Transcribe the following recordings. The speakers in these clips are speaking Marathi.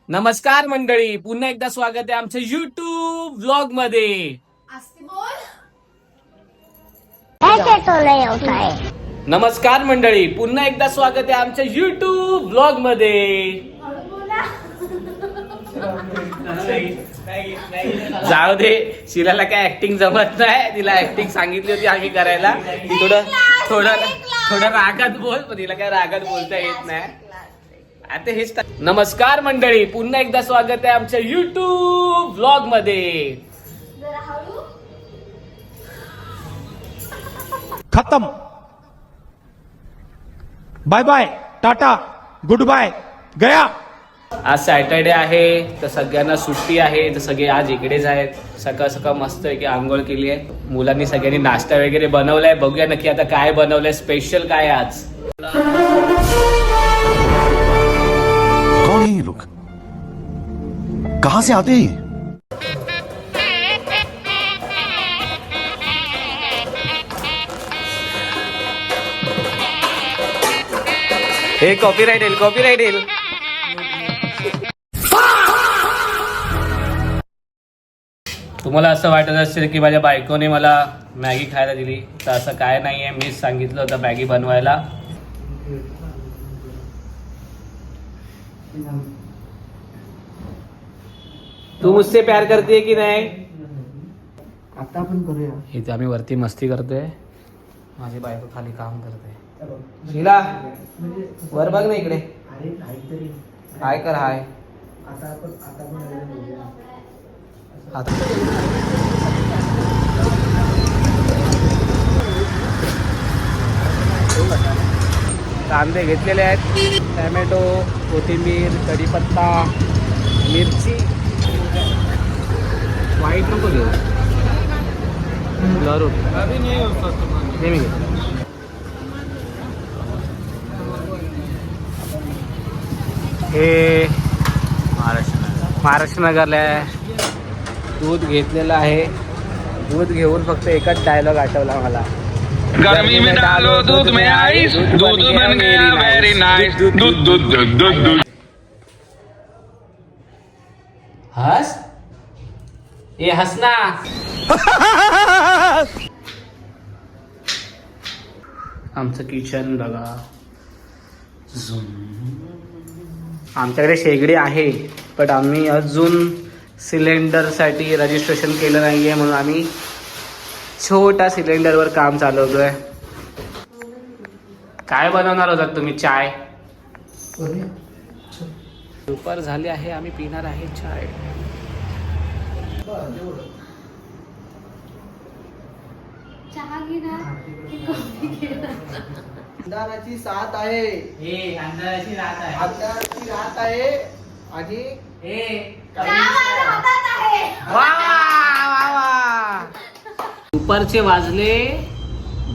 नमस्कार मंडळी, पुन्हा एकदा स्वागत आहे आमच्या YouTube व्लॉग मध्ये. नमस्कार मंडळी, पुन्हा एकदा स्वागत आहे आमच्या YouTube व्लॉग मध्ये. जाऊ दे, शिलाला काय ऍक्टिंग जमत नाही. तिला ऍक्टिंग सांगितली होती आम्ही करायला. ती थोडं रागात बोल, पण तिला काय रागात बोलता येत नाही. आता हेच. नमस्कार मंडळी, पुन्हा एकदा स्वागत आहे आमच्या YouTube व्लॉग मध्ये. खत्म. Bye bye, tata, goodbye, गया. आज सॅटर्डे आहे तर सगळ्यांना सुट्टी आहे, तर सगळे आज इकडेच आहेत. सकाळ सकाळ मस्त आहे की आंघोळ केली आहे. मुलांनी सगळ्यांनी नाश्ता वगैरे बनवलाय. बघूया नक्की आता काय बनवलंय, स्पेशल काय आज. कौन है ये लोग? कहां से आते हैं? हे कॉपीराइट येईल. तुम्हाला असं वाटत असेल की माझ्या बायकोने मला मॅगी खायला दिली, तर असं काय नाहीये. मीच सांगितलं होतं मॅगी बनवायला. तू मुझसे प्यार करते की नाही? आता आपण करूया. इथे आम्ही वरती मस्ती करतोय, माझी बायको खाली काम करते. शीला वर बघ ना इकडे. अरे काहीतरी हाय कर. हाय. आता आपण कांदे घेतलेले आहेत, टॅमॅटो, कोथिंबीर, कढीपत्ता, मिरची. व्हाईट नको घेऊ, ब्लर हे मी घेतो. हे महाराष्ट्र नगरला आहे. दूध घेतलेलं आहे. दूध घेऊन फक्त एकच डायलॉग आठवला मला. गर्मी में डालो दूध में आइस, दूध बन गया वेरी नाइस. दूध दूध दूध दूध दूध. हस ए हसना. आमचं किचन बघा. आमच्याकडे शेगडी आहे, पण आम्ही अजून सिलेंडरसाठी रजिस्ट्रेशन केलं नाहीये, म्हणून आम्ही छोटा सिलेंडरवर काम चालवतोय. काय बनवणार होतात तुम्ही? चाय. दुपार झाली आहे, आम्ही पिणार आहे चाय. अंधाराची साथ आहे. अंधाराची रात आहे. अंधाराची रात आहे आणि दुपारचे वाजले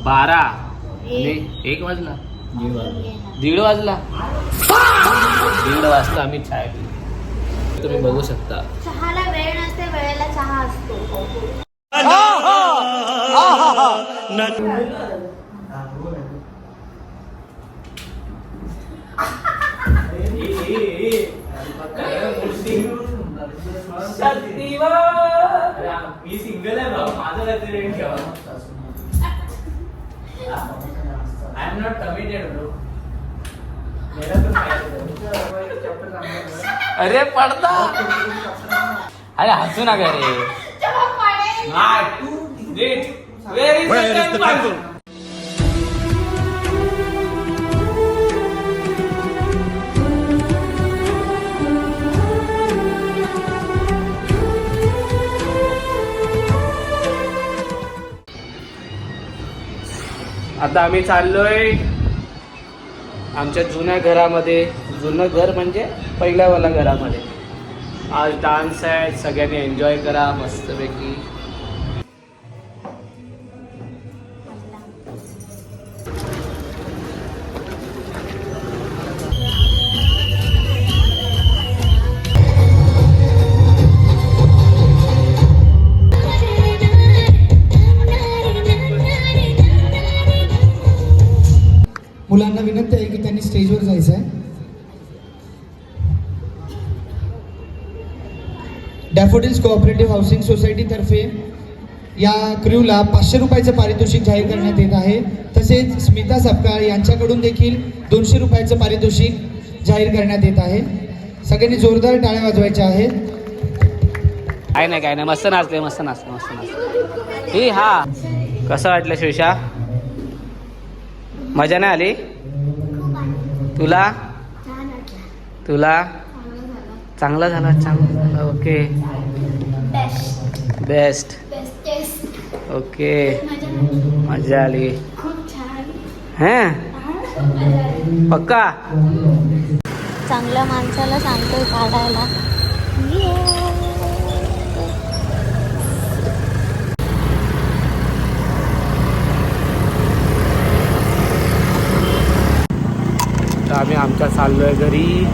12 आणि 1 वाजला. 1:30 वाजला. 1:30 वाजता आम्ही चाय पिली. तुम्ही बघू शकता. चहाला वेळ नसते, वेळेला चहा असतो. मी सिंगल आहे भाऊ, माझं रेस्टॉरंट ठेवा. I am not committed bro. अरे पडता. अरे हसू नका रे. आता आम्ही चाललोय आमच्या जुन्या घरामध्ये. जुनं घर म्हणजे पहिल्यावाला घरामध्ये. आज डान्स आहे, सगळ्यांनी एन्जॉय करा मस्तपैकी. मुलांना विनंती आहे की त्यांनी स्टेजवर जायचं आहे. डॅफोडिल्स कोऑपरेटिव्ह हाऊसिंग सोसायटीतर्फे या क्रूला 500 रुपयाचं पारितोषिक जाहीर करण्यात येत आहे. तसेच स्मिता सपकाळ यांच्याकडून देखील 200 रुपयाचं पारितोषिक जाहीर करण्यात येत आहे. सगळ्यांनी जोरदार टाळ्या वाजवायच्या आहेत. काय नाही मस्त नाचले ही हा. कसं वाटलं शिवशा? मजा नाही आली तुला? चांगला झाला ओके बेस्ट ओके मजा आली हां पक्का. चांगल्या माणसाला सांगतोय काढायला. तर आम्ही आमच्या चाललोय घरी.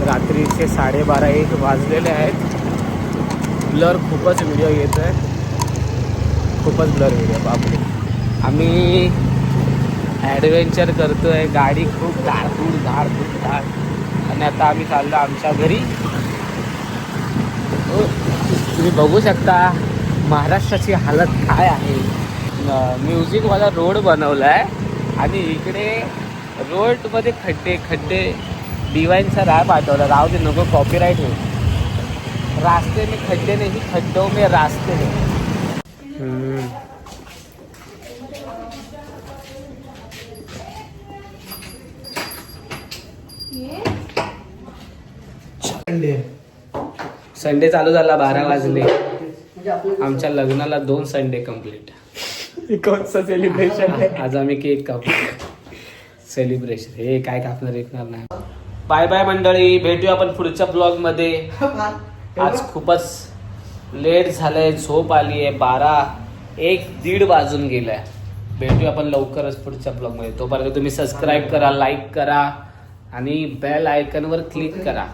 रात्रीचे 12:30-1 वाजलेले आहेत. ब्लर खूपच व्हिडिओ येतो आहे, खूपच ब्लर व्हिडिओ बापरे. आम्ही ॲडव्हेंचर करतो आहे. गाडी खूप धाड आणि आता आम्ही चाललो आमच्या घरी. तुम्ही बघू शकता महाराष्ट्राची हालत काय आहे. म्युझिकवाला रोड बनवला आहे आणि इकडे रोडमध्ये खड्डे. डिवाइनचा रॅप आठवला. राव दे नको कॉपीराइट होईल. रास्ते में खड्डे नहीं, खड्डों में रास्ते हैं. संडे चालू झाला. 12 वाजले. आमच्या लग्नाला 2 संडे कंप्लीट. कोणचं सेलिब्रेशन आहे? आज आम्ही केक कापू. सेलिब्रेशन हे काय कापणार ऐकणार नाही. बाय बाय मंडळी, भेटूया आपण पुढच्या ब्लॉग मध्ये. आज खूपच लेट झालंय, झोप आली आहे. 1:30 वाजून गेलाय. भेटूया आपण लवकरच पुढच्या ब्लॉग मध्ये. तोपर्यंत तुम्ही सबस्क्राईब करा, लाईक करा आणि बेल आयकॉनवर क्लिक करा.